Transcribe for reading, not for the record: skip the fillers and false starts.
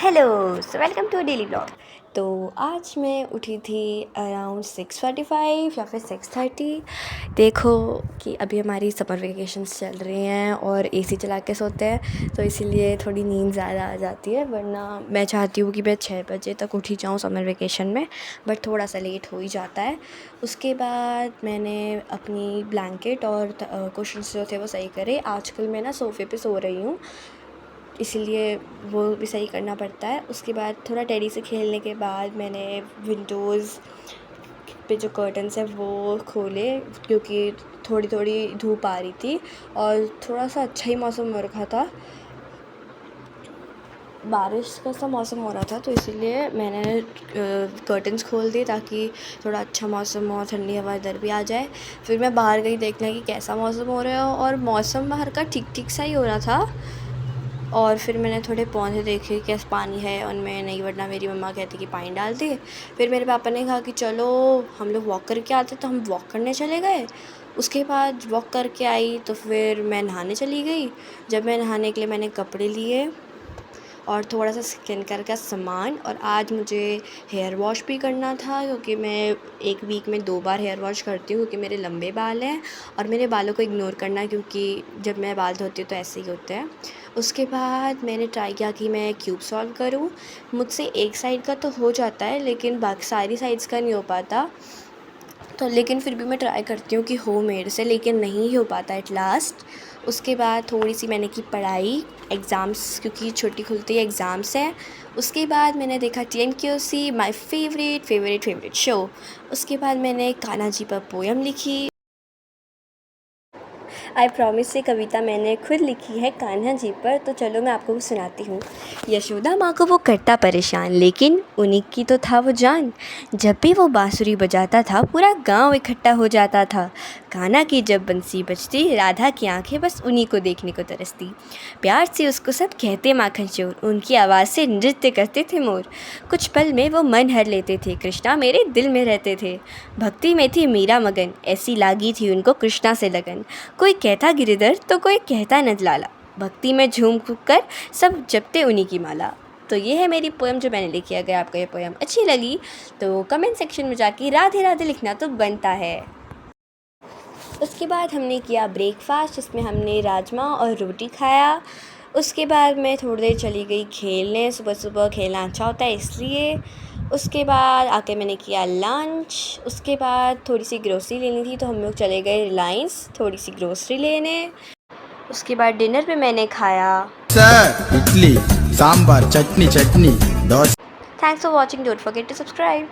Hello so welcome to daily blog. तो आज मैं उठी थी अराउंड 6:45 या फिर 6:30। देखो कि अभी हमारी समर वेकेशंस चल रही हैं और एसी चला के सोते हैं, तो इसीलिए थोड़ी नींद ज़्यादा आ जाती है। वरना मैं चाहती हूँ कि मैं 6 बजे तक उठी जाऊँ समर वेकेशन में, बट थोड़ा सा लेट हो ही जाता है। उसके बाद मैंने अपनी ब्लैंकेट और कुशन्स जो थे वो सही करे। आजकल मैं ना सोफ़े पे सो रही हूँ, इसीलिए वो भी सही करना पड़ता है। उसके बाद थोड़ा टेडी से खेलने के बाद मैंने विंडोज़ पे जो कर्टन्स हैं वो खोले, क्योंकि थोड़ी थोड़ी धूप आ रही थी और थोड़ा सा अच्छा ही मौसम हो रखा था, बारिश का सा मौसम हो रहा था, तो इसीलिए मैंने कर्टन्स खोल दिए ताकि थोड़ा अच्छा मौसम हो, ठंडी हवा इधर भी आ जाए। फिर मैं बाहर गई देखने कि कैसा मौसम हो रहा है, और मौसम बाहर का ठीक ठीक सा ही हो रहा था। और फिर मैंने थोड़े पौधे देखे कैसे पानी है उनमें, नहीं वरना मेरी मम्मा कहती कि पानी डाल दे। फिर मेरे पापा ने कहा कि चलो हम लोग वॉक करके आते, तो हम वॉक करने चले गए। उसके बाद वॉक करके आई तो फिर मैं नहाने चली गई। जब मैं नहाने के लिए मैंने कपड़े लिए और थोड़ा सा स्किन केयर का सामान, और आज मुझे हेयर वॉश भी करना था, क्योंकि मैं एक वीक में 2 बार हेयर वॉश करती हूँ, क्योंकि मेरे लंबे बाल हैं और मेरे बालों को इग्नोर करना, क्योंकि जब मैं बाल धोती हूँ तो ऐसे ही होते हैं। उसके बाद मैंने ट्राई किया कि मैं क्यूब सॉल्व करूँ। मुझसे एक साइड का तो हो जाता है, लेकिन बाकी सारी साइड्स का नहीं हो पाता। तो लेकिन फिर भी मैं ट्राई करती हूँ कि हो मेरे से, लेकिन नहीं हो पाता एट लास्ट। उसके बाद थोड़ी सी मैंने की पढ़ाई, एग्ज़ाम्स, क्योंकि छुट्टी खुलती है एग्ज़ाम्स है। उसके बाद मैंने देखा TNQC, माय फेवरेट शो। उसके बाद मैंने कान्हा जी पर पोयम लिखी। आई प्रॉमिस ये कविता मैंने खुद लिखी है कान्हा जी पर, तो चलो मैं आपको सुनाती हूँ। यशोदा माँ को वो करता परेशान, लेकिन उन्हीं की तो था वो जान। जब भी वो बांसुरी बजाता था पूरा गांव इकट्ठा हो जाता था। कान्हा की जब बंसी बजती राधा की आंखें बस उन्हीं को देखने को तरसती। प्यार से उसको सब कहते माखन चोर, उनकी आवाज़ से नृत्य करते थे मोर। कुछ पल में वो मन हर लेते थे, कृष्णा मेरे दिल में रहते थे। भक्ति में थी मीरा मगन, ऐसी लागी थी उनको कृष्णा से लगन। कोई कहता गिरिधर तो कोई कहता नंदलाला, भक्ति में झूम कर सब जपते उन्हीं की माला। तो ये है मेरी पोएम जो मैंने लिखी। अगर आपको ये पोएम अच्छी लगी तो कमेंट सेक्शन में जाके राधे राधे लिखना तो बनता है। उसके बाद हमने किया ब्रेकफास्ट, जिसमें हमने राजमा और रोटी खाया। उसके बाद मैं थोड़ी देर चली गई खेलने, सुबह सुबह खेलना अच्छा होता है इसलिए। उसके बाद आके मैंने किया लंच। उसके बाद थोड़ी सी ग्रोसरी लेनी थी, तो हम लोग चले गए रिलायंस थोड़ी सी ग्रोसरी लेने। उसके बाद डिनर पे मैंने खाया idli sambar chutney chutney dosa. Thanks for watching, don't forget to subscribe.